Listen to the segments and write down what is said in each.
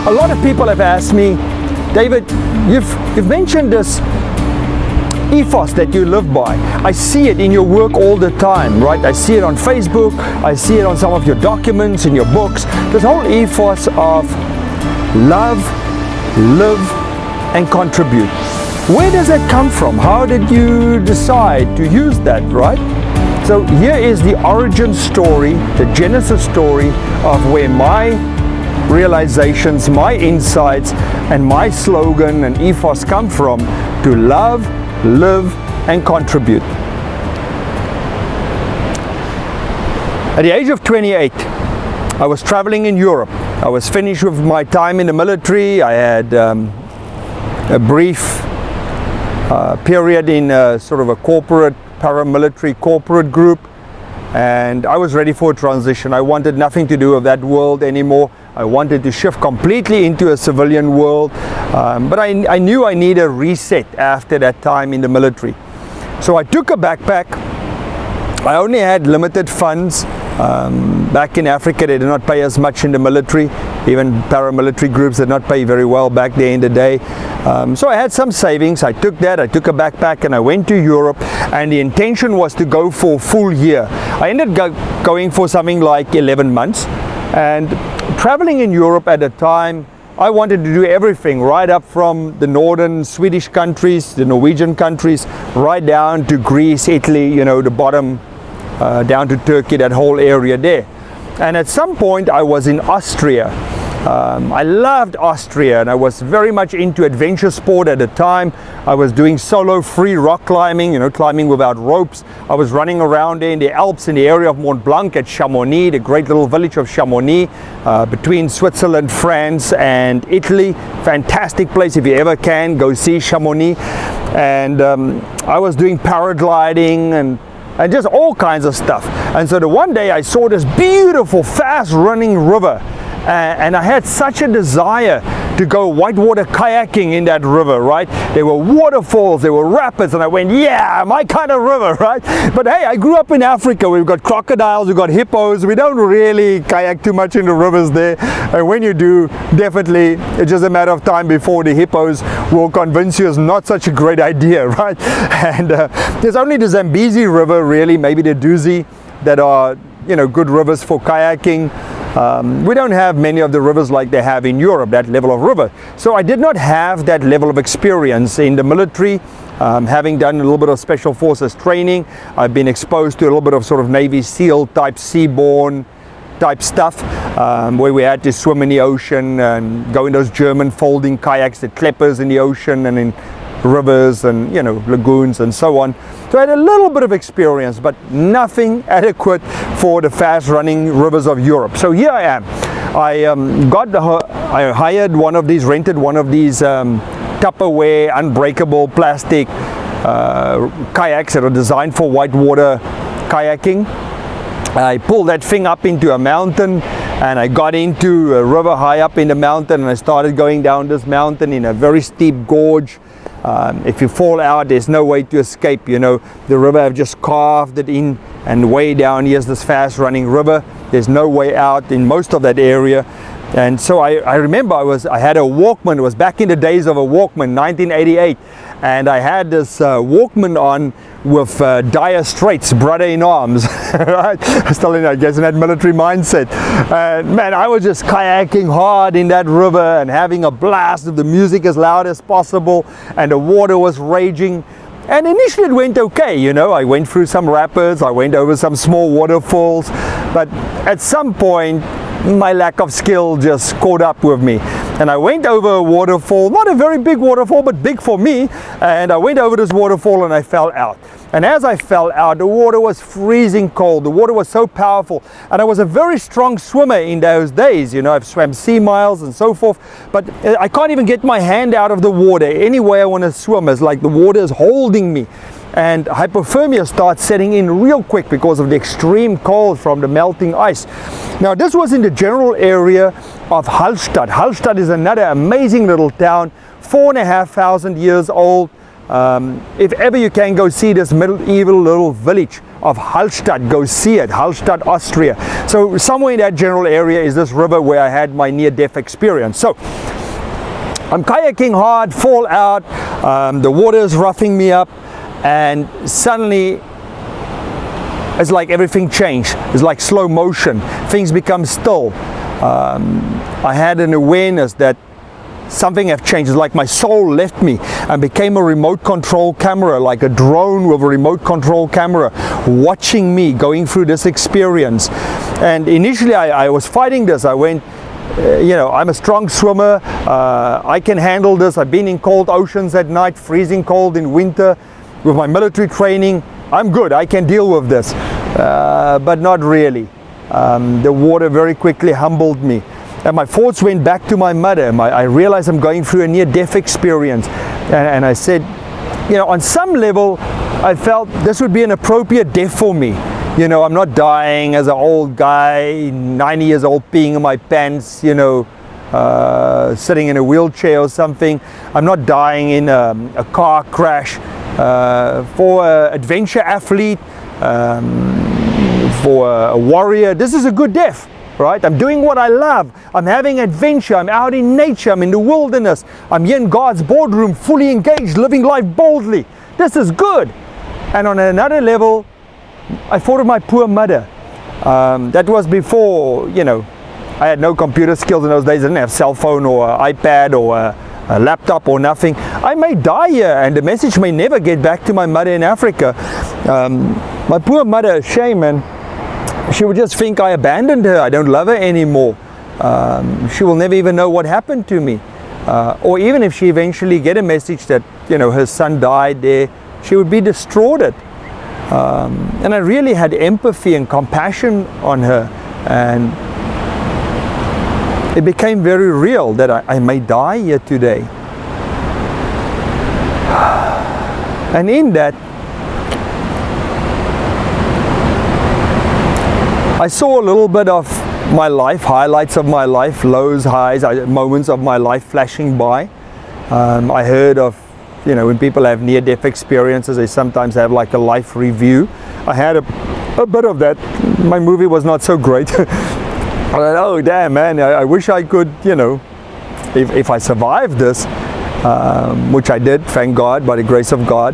A lot of people have asked me, David, you've mentioned this ethos that you live by. I see it in your work all the time, right? I see it on Facebook, I see it on some of your documents, in your books. This whole ethos of love, live, and contribute. Where does that come from? How did you decide to use that, right? So here is the origin story, the genesis story of where my realizations, my insights, and my slogan and ethos come from: to love, live, and contribute. At the age of 28, I was traveling in Europe. I was finished with my time in the military. I had a brief period in sort of a corporate, paramilitary corporate group, and I was ready for a transition. I wanted nothing to do with that world anymore. I wanted to shift completely into a civilian world, but I knew I needed a reset after that time in the military. So I took a backpack. I only had limited funds. Back in Africa, they did not pay as much in the military. Even paramilitary groups did not pay very well back there in the day. So I had some savings. I took that, I took a backpack, and I went to Europe, and the intention was to go for a full year. I ended up going for something like 11 months. And traveling in Europe at the time, I wanted to do everything, right up from the northern Swedish countries, the Norwegian countries, right down to Greece, Italy, you know, the bottom, down to Turkey, that whole area there. And at some point I was in Austria. I loved Austria, and I was very much into adventure sport at the time. I was doing solo free rock climbing, you know, climbing without ropes. I was running around there in the Alps, in the area of Mont Blanc at Chamonix, the great little village of Chamonix, between Switzerland, France, and Italy. Fantastic place. If you ever can, go see Chamonix. And I was doing paragliding and just all kinds of stuff. And so the one day I saw this beautiful, fast running river. And I had such a desire to go whitewater kayaking in that river, right? There were waterfalls, there were rapids, and I went, yeah, my kind of river, right? But hey, I grew up in Africa. We've got crocodiles, we've got hippos. We don't really kayak too much in the rivers there. And when you do, definitely, it's just a matter of time before the hippos will convince you it's not such a great idea, right? And there's only the Zambezi River, really, maybe the Duzi, that are, you know, good rivers for kayaking. We don't have many of the rivers like they have in Europe, that level of river. So I did not have that level of experience in the military. Having done a little bit of special forces training, I've been exposed to a little bit of sort of Navy SEAL type seaborne type stuff, where we had to swim in the ocean and go in those German folding kayaks, the kleppers in the ocean and in rivers and, you know, lagoons and so on. So I had a little bit of experience, but nothing adequate for the fast running rivers of Europe. So here I am. I hired one of these, rented one of these Tupperware unbreakable plastic kayaks that are designed for whitewater kayaking. I pulled that thing up into a mountain, and I got into a river high up in the mountain, and I started going down this mountain in a very steep gorge. If you fall out, there's no way to escape. You know, the river have just carved it in, and way down here's this fast running river. There's no way out in most of that area. And so I remember I had a Walkman. It was back in the days of a Walkman, 1988, and I had this Walkman on with Dire Straits, Brother in Arms. Right? Still in, I guess, in that military mindset. And man, I was just kayaking hard in that river and having a blast with the music as loud as possible, and the water was raging. And initially it went okay, you know, I went through some rapids, I went over some small waterfalls, but at some point my lack of skill just caught up with me. And I went over a waterfall, not a very big waterfall, but big for me, and I went over this waterfall and I fell out. And as I fell out, the water was freezing cold. The water was so powerful. And I was a very strong swimmer in those days. You know, I've swam sea miles and so forth. But I can't even get my hand out of the water. Any way I want to swim, it's like the water is holding me. And hypothermia starts setting in real quick because of the extreme cold from the melting ice. Now, this was in the general area of Hallstatt. Hallstatt is another amazing little town, 4,500 years old. If ever you can go see this medieval little village of Hallstatt. Go see it, Hallstatt, Austria. So somewhere in that general area is this river where I had my near-death experience. So I'm kayaking hard, fall out, the water is roughing me up, and suddenly it's like everything changed. It's like slow motion. Things become still. I had an awareness that something had changed. It's like my soul left me and became a remote control camera, like a drone with a remote control camera, watching me going through this experience. And initially I was fighting this. I went, you know, I'm a strong swimmer. I can handle this. I've been in cold oceans at night, freezing cold in winter. With my military training, I'm good. I can deal with this. But not really. The water very quickly humbled me. And my thoughts went back to my mother. I realized I'm going through a near-death experience. And I said, you know, on some level, I felt this would be an appropriate death for me. You know, I'm not dying as an old guy, 90 years old, peeing in my pants, you know, sitting in a wheelchair or something. I'm not dying in a car crash. For an adventure athlete, for a warrior, this is a good death. Right? I'm doing what I love. I'm having adventure. I'm out in nature. I'm in the wilderness. I'm here in God's boardroom, fully engaged, living life boldly. This is good. And on another level, I thought of my poor mother. That was before, you know, I had no computer skills in those days. I didn't have cell phone or iPad or a laptop or nothing. I may die here and the message may never get back to my mother in Africa. My poor mother, shame, man. She would just think I abandoned her. I don't love her anymore. She will never even know what happened to me. Or even if she eventually get a message that, you know, her son died there, she would be distraught. And I really had empathy and compassion on her. And it became very real that I may die here today. And in that, I saw a little bit of my life, highlights of my life, lows, highs, moments of my life flashing by. I heard of, you know, when people have near-death experiences, they sometimes have like a life review. I had a bit of that. My movie was not so great. I thought, oh damn, man, I wish I could, you know, if I survived this, which I did, thank God, by the grace of God.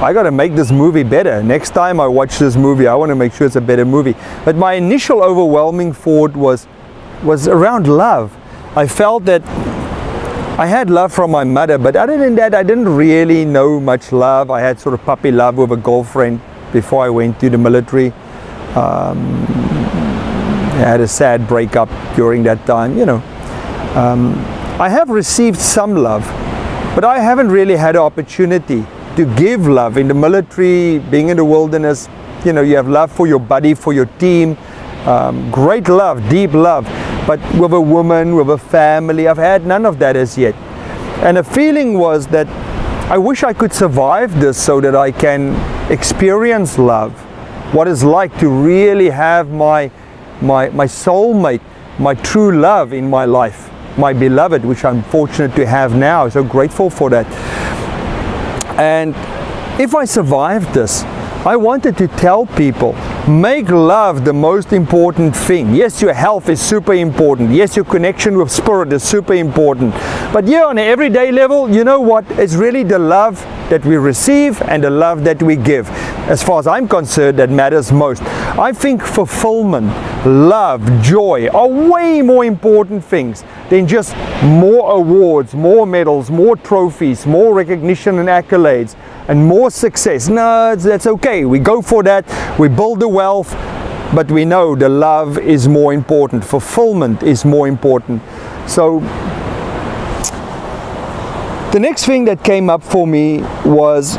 I got to make this movie better. Next time I watch this movie, I want to make sure it's a better movie. But my initial overwhelming thought was around love. I felt that I had love from my mother, but other than that, I didn't really know much love. I had sort of puppy love with a girlfriend before I went to the military. I had a sad breakup during that time, you know. I have received some love, but I haven't really had an opportunity to give love. In the military, being in the wilderness, you know, you have love for your buddy, for your team, great love, deep love, but with a woman, with a family, I've had none of that as yet. And the feeling was that I wish I could survive this so that I can experience love, what it's like to really have my soulmate, my true love in my life, my beloved, which I'm fortunate to have now. So grateful for that. And if I survived this, I wanted to tell people, make love the most important thing. Yes, your health is super important. Yes, your connection with spirit is super important. But yeah, on an everyday level, you know what? It's really the love that we receive and the love that we give. As far as I'm concerned, that matters most. I think fulfillment, love, joy are way more important things than just more awards, more medals, more trophies, more recognition and accolades, and more success. No, that's okay. We go for that. We build the wealth, but we know the love is more important. Fulfillment is more important. So the next thing that came up for me was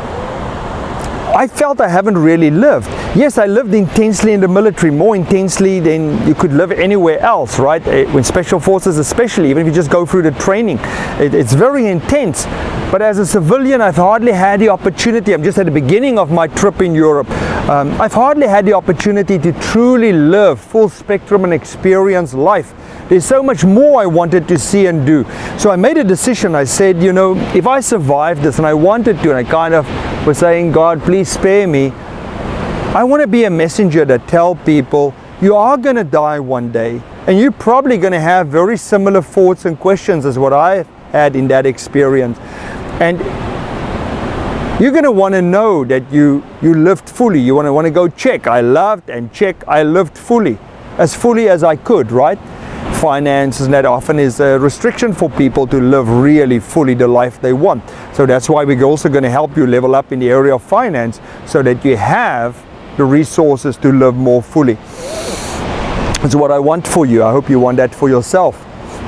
I felt I haven't really lived. Yes, I lived intensely in the military, more intensely than you could live anywhere else, right? When Special Forces especially, even if you just go through the training, it's very intense. But as a civilian, I've hardly had the opportunity, I'm just at the beginning of my trip in Europe, I've hardly had the opportunity to truly live full spectrum and experience life. There's so much more I wanted to see and do. So I made a decision. I said, you know, if I survive this, and I wanted to, and I kind of was saying, God, please spare me, I want to be a messenger that tell people you are going to die one day, and you're probably going to have very similar thoughts and questions as what I had in that experience. And you're going to want to know that you lived fully. You want to go check, I loved, and check, I lived fully as I could, right? Finances, that often is a restriction for people to live really fully the life they want. So that's why we're also going to help you level up in the area of finance so that you have the resources to live more fully. That's what I want for you. I hope you want that for yourself.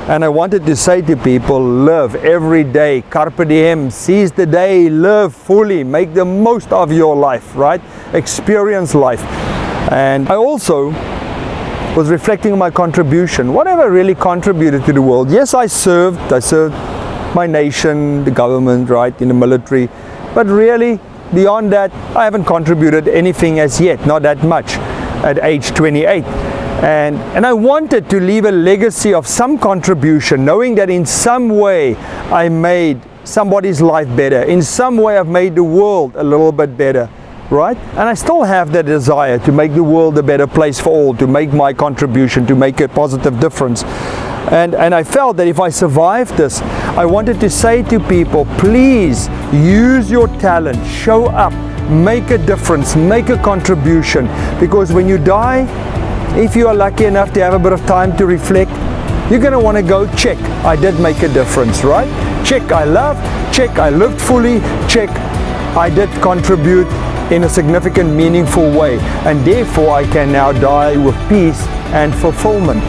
And I wanted to say to people, live every day, carpe diem, seize the day, live fully, make the most of your life, right? Experience life. And I also was reflecting on my contribution. What have I really contributed to the world? Yes, I served my nation, the government, right, in the military, but really beyond that, I haven't contributed anything as yet, not that much at age 28. And I wanted to leave a legacy of some contribution, knowing that in some way I made somebody's life better. In some way I've made the world a little bit better, right? And I still have that desire to make the world a better place for all, to make my contribution, to make a positive difference. And I felt that if I survived this, I wanted to say to people, please use your talent, show up, make a difference, make a contribution, because when you die, if you are lucky enough to have a bit of time to reflect, you're going to want to go check, I did make a difference, right? Check, I loved, check, I lived fully, check, I did contribute in a significant, meaningful way, and therefore I can now die with peace and fulfillment.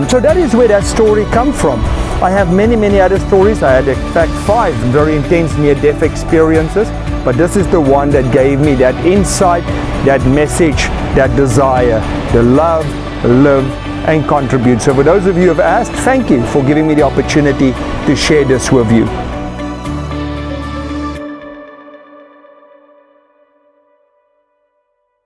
So that is where that story comes from. I have many, many other stories. I had in fact 5 very intense near-death experiences, but this is the one that gave me that insight, that message, that desire to love, live, and contribute. So for those of you who have asked, thank you for giving me the opportunity to share this with you.